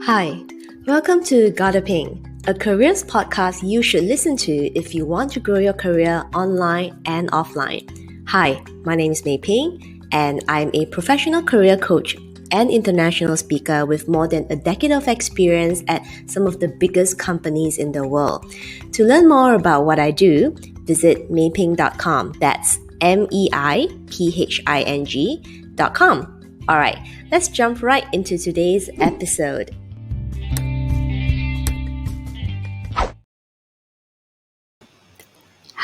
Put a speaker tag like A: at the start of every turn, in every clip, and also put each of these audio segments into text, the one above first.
A: Hi, welcome to Gotta Ping, a careers podcast you should listen to if you want to grow your career online and offline. Hi, my name is Mei Ping, and I'm a professional career coach and international speaker with more than a decade of experience at some of the biggest companies in the world. To learn more about what I do, visit meiping.com. That's meiping.com. All right, let's jump right into today's episode.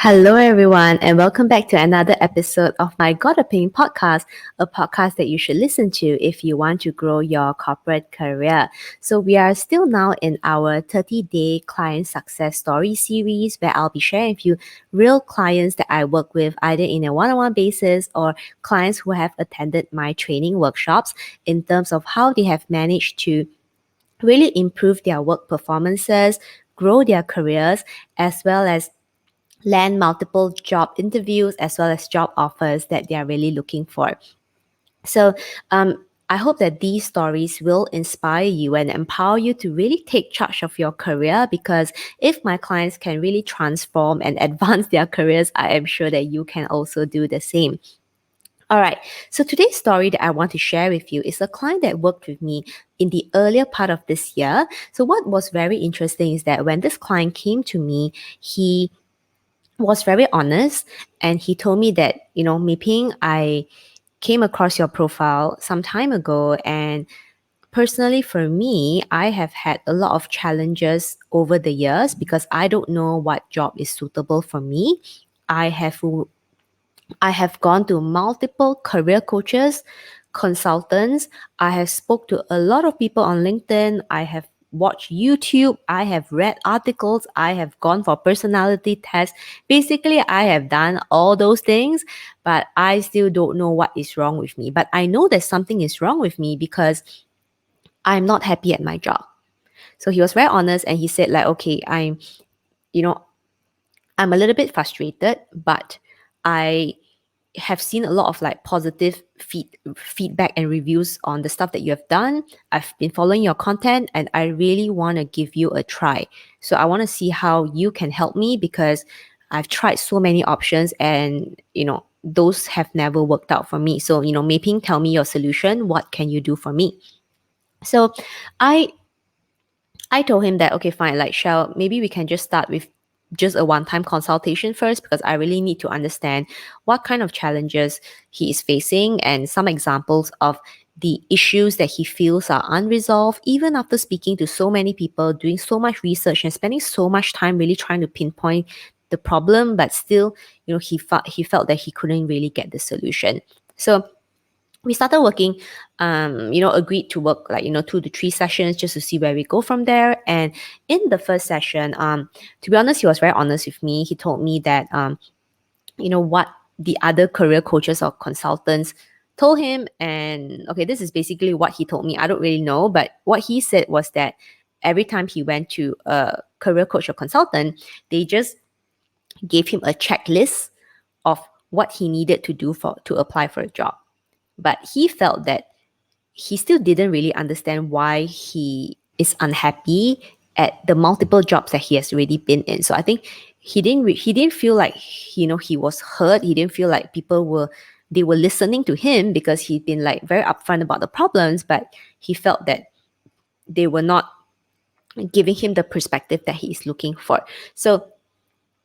A: Hello, everyone, and welcome back to another episode of my Gotta Ping podcast, a podcast that you should listen to if you want to grow your corporate career. So we are still now in our 30-day client success story series where I'll be sharing with you real clients that I work with either in a one-on-one basis or clients who have attended my training workshops in terms of how they have managed to really improve their work performances, grow their careers, as well as land multiple job interviews as well as job offers that they are really looking for. So I hope that these stories will inspire you and empower you to really take charge of your career, because if my clients can really transform and advance their careers, I am sure that you can also do the same. All right, so today's story that I want to share with you is a client that worked with me in the earlier part of this year. So what was very interesting is that when this client came to me, he was very honest, and he told me that, Mei Ping, I came across your profile some time ago, and personally for me, I have had a lot of challenges over the years because I don't know what job is suitable for me. I have gone to multiple career coaches, consultants. I have spoke to a lot of people on LinkedIn. I have watched YouTube. I have read articles. I have gone for personality tests. Basically, I have done all those things, but I still don't know what is wrong with me. But I know that something is wrong with me because I'm not happy at my job. So he was very honest, and he said, like, okay, you know, I'm a little bit frustrated, but I have seen a lot of like positive feedback and reviews on the stuff that you have done. I've been following your content, and I really want to give you a try. So I want to see how you can help me, because I've tried so many options and those have never worked out for me. So Mei Ping, tell me your solution. What can you do for me? So I told him that, okay, fine, like, Shell, maybe we can just start with just a one-time consultation first, because I really need to understand what kind of challenges he is facing and some examples of the issues that he feels are unresolved, even after speaking to so many people, doing so much research and spending so much time really trying to pinpoint the problem, but still, he felt that he couldn't really get the solution. So we started working, agreed to work like 2 to 3 sessions just to see where we go from there. And in the first session, to be honest, he was very honest with me. He told me that what the other career coaches or consultants told him. And okay, this is basically what he told me. I don't really know, but what he said was that every time he went to a career coach or consultant, they just gave him a checklist of what he needed to do to apply for a job. But he felt that he still didn't really understand why he is unhappy at the multiple jobs that he has already been in. So I think he didn't feel like he was heard. He didn't feel like people were listening to him, because he'd been like very upfront about the problems, but he felt that they were not giving him the perspective that he is looking for. So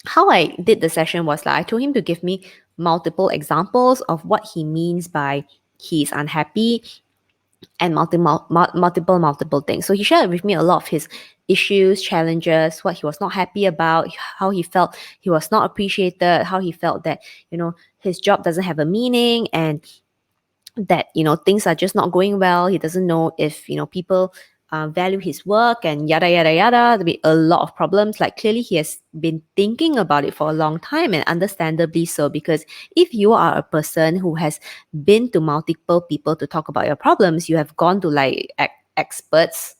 A: how I did the session was like, I told him to give me multiple examples of what he means by he's unhappy, and multiple things. So he shared with me a lot of his issues, challenges, what he was not happy about, how he felt he was not appreciated, how he felt that his job doesn't have a meaning, and that things are just not going well. He doesn't know if people value his work, and yada yada yada. There'll be a lot of problems. Like, clearly he has been thinking about it for a long time, and understandably so, because if you are a person who has been to multiple people to talk about your problems, you have gone to like experts,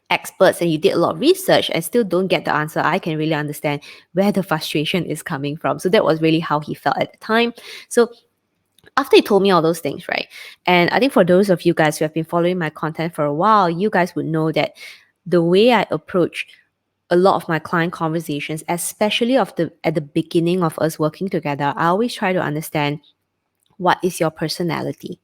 A: and you did a lot of research and still don't get the answer, I can really understand where the frustration is coming from. So that was really how he felt at the time. So after he told me all those things, right? And I think for those of you guys who have been following my content for a while, you guys would know that the way I approach a lot of my client conversations, especially at the beginning of us working together, I always try to understand what is your personality.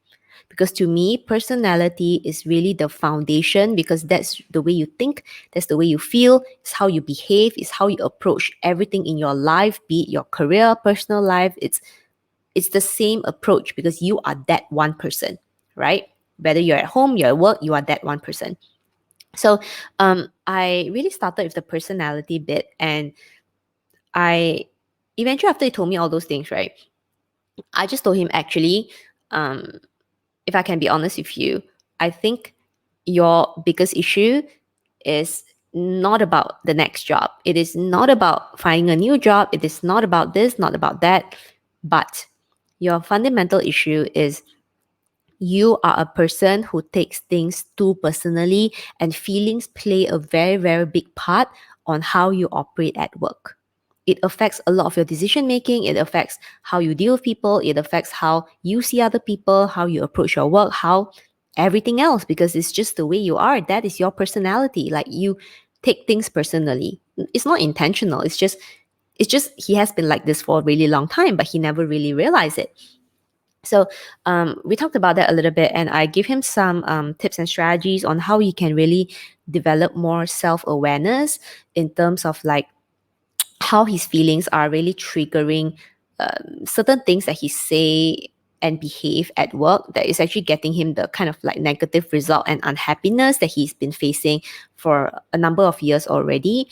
A: Because to me, personality is really the foundation, because that's the way you think, that's the way you feel, it's how you behave, it's how you approach everything in your life, be it your career, personal life. It's the same approach because you are that one person, right? Whether you're at home, you're at work, you are that one person. So I really started with the personality bit, and I eventually, after he told me all those things, right, I just told him, actually, if I can be honest with you, I think your biggest issue is not about the next job. It is not about finding a new job. It is not about this, not about that. But your fundamental issue is you are a person who takes things too personally, and feelings play a very, very big part on how you operate at work. It affects a lot of your decision making. It affects how you deal with people. It affects how you see other people, how you approach your work, how everything else, because it's just the way you are. That is your personality. Like, you take things personally. It's not intentional. It's just he has been like this for a really long time, but he never really realized it. So we talked about that a little bit, and I give him some tips and strategies on how he can really develop more self-awareness in terms of like how his feelings are really triggering certain things that he say and behave at work that is actually getting him the kind of like negative result and unhappiness that he's been facing for a number of years already.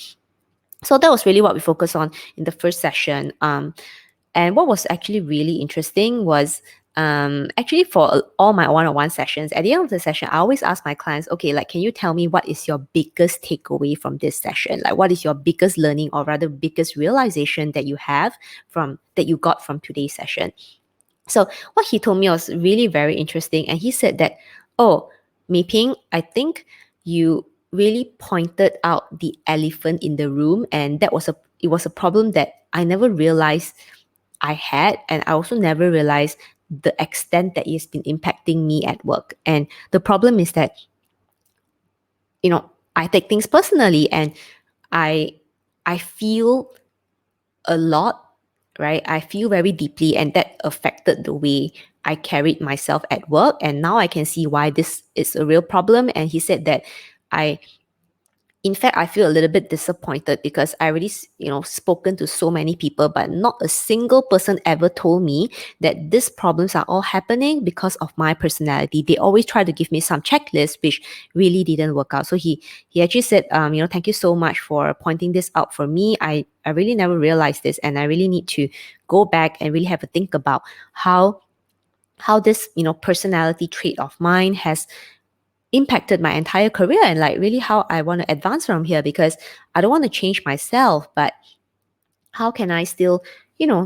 A: So that was really what we focused on in the first session. And what was actually really interesting was actually for all my one-on-one sessions, at the end of the session, I always ask my clients, okay, like, can you tell me what is your biggest takeaway from this session? Like, what is your biggest learning, or rather biggest realization that you got from today's session? So what he told me was really very interesting. And he said that, oh, Mei Ping, I think you really pointed out the elephant in the room. And it was a problem that I never realized I had. And I also never realized the extent that it's been impacting me at work. And the problem is that, I take things personally, and I feel a lot, right? I feel very deeply, and that affected the way I carried myself at work. And now I can see why this is a real problem. And he said that in fact, I feel a little bit disappointed because I already, spoken to so many people, but not a single person ever told me that these problems are all happening because of my personality. They always try to give me some checklist, which really didn't work out. So he actually said, thank you so much for pointing this out for me. I really never realized this, and I really need to go back and really have a think about how this, personality trait of mine has impacted my entire career, and like really how I want to advance from here, because I don't want to change myself, but how can I still,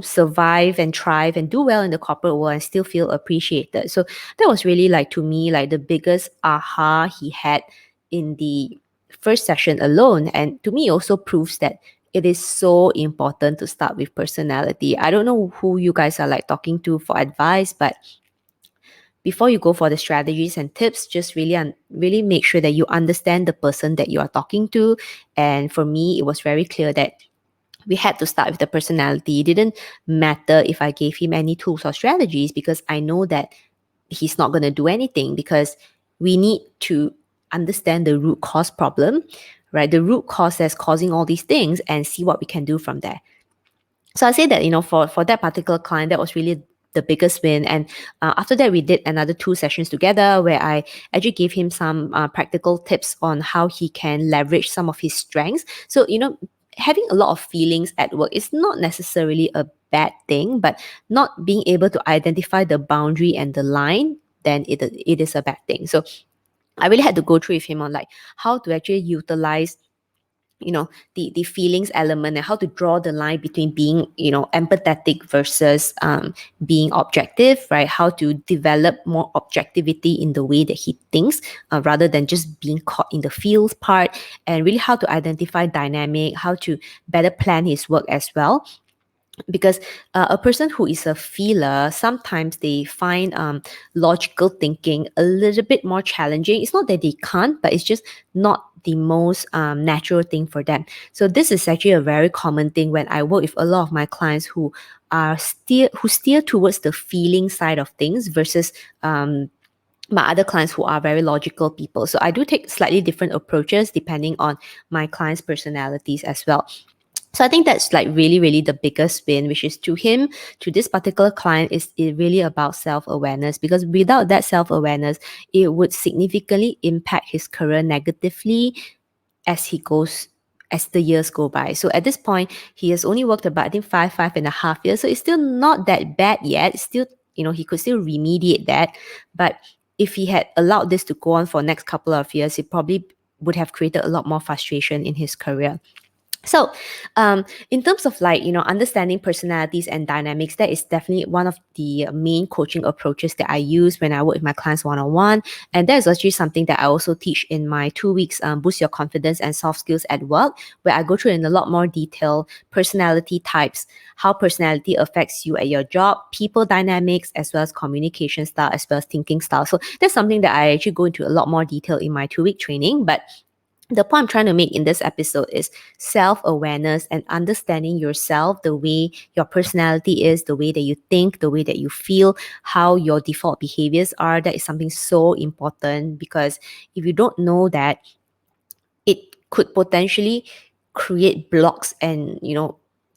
A: survive and thrive and do well in the corporate world and still feel appreciated? So that was really, like, to me, like the biggest aha he had in the first session alone. And to me, it also proves that it is so important to start with personality. I don't know who you guys are like talking to for advice, but before you go for the strategies and tips, just really make sure that you understand the person that you are talking to. And for me, it was very clear that we had to start with the personality. It didn't matter if I gave him any tools or strategies, because I know that he's not going to do anything, because we need to understand the root cause problem, right? The root cause that's causing all these things, and see what we can do from there. So I say that, for that particular client, that was really the biggest win. And after that, we did another 2 sessions together where I actually gave him some practical tips on how he can leverage some of his strengths. So, having a lot of feelings at work is not necessarily a bad thing, but not being able to identify the boundary and the line, then it is a bad thing. So I really had to go through with him on like how to actually utilize the feelings element, and how to draw the line between being empathetic versus being objective, right? How to develop more objectivity in the way that he thinks, rather than just being caught in the feels part, and really how to identify dynamic, how to better plan his work as well. because a person who is a feeler, sometimes they find logical thinking a little bit more challenging. It's not that they can't, but it's just not the most natural thing for them. So this is actually a very common thing when I work with a lot of my clients who steer towards the feeling side of things versus my other clients who are very logical people. So I do take slightly different approaches depending on my clients' personalities as well. So I think that's like really, really the biggest win, which is to this particular client, is it really about self-awareness, because without that self-awareness, it would significantly impact his career negatively as the years go by. So at this point, he has only worked about, I think, 5.5 years. So it's still not that bad yet. It's still, he could still remediate that. But if he had allowed this to go on for next couple of years, it probably would have created a lot more frustration in his career. So, in terms of understanding personalities and dynamics, that is definitely one of the main coaching approaches that I use when I work with my clients one-on-one. And that is actually something that I also teach in my 2 weeks Boost Your Confidence and Soft Skills at Work, where I go through in a lot more detail personality types, how personality affects you at your job, people dynamics, as well as communication style, as well as thinking style. So that's something that I actually go into a lot more detail in my 2-week training. But the point I'm trying to make in this episode is self-awareness and understanding yourself, the way your personality is, the way that you think, the way that you feel, how your default behaviors are. That is something so important, because if you don't know that, it could potentially create blocks and,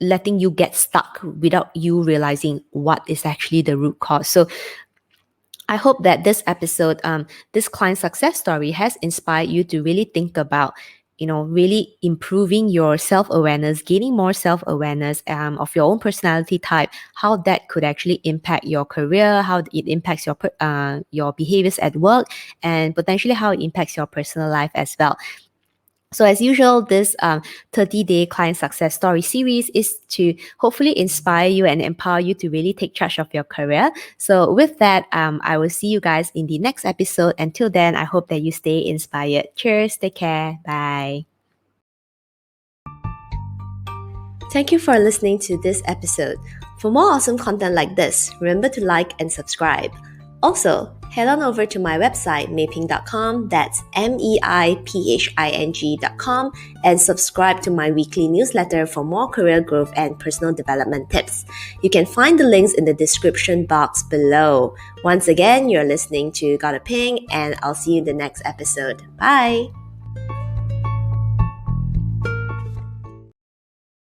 A: letting you get stuck without you realizing what is actually the root cause. So I hope that this episode, this client success story, has inspired you to really think about, really improving your self-awareness, gaining more self-awareness of your own personality type, how that could actually impact your career, how it impacts your behaviors at work, and potentially how it impacts your personal life as well. So as usual, this 30-day client success story series is to hopefully inspire you and empower you to really take charge of your career. So with that, I will see you guys in the next episode. Until then, I hope that you stay inspired. Cheers, take care, bye. Thank you for listening to this episode. For more awesome content like this, remember to like and subscribe. Also, head on over to my website, meiping.com, that's meiping.com, and subscribe to my weekly newsletter for more career growth and personal development tips. You can find the links in the description box below. Once again, you're listening to Gotta Ping, and I'll see you in the next episode. Bye!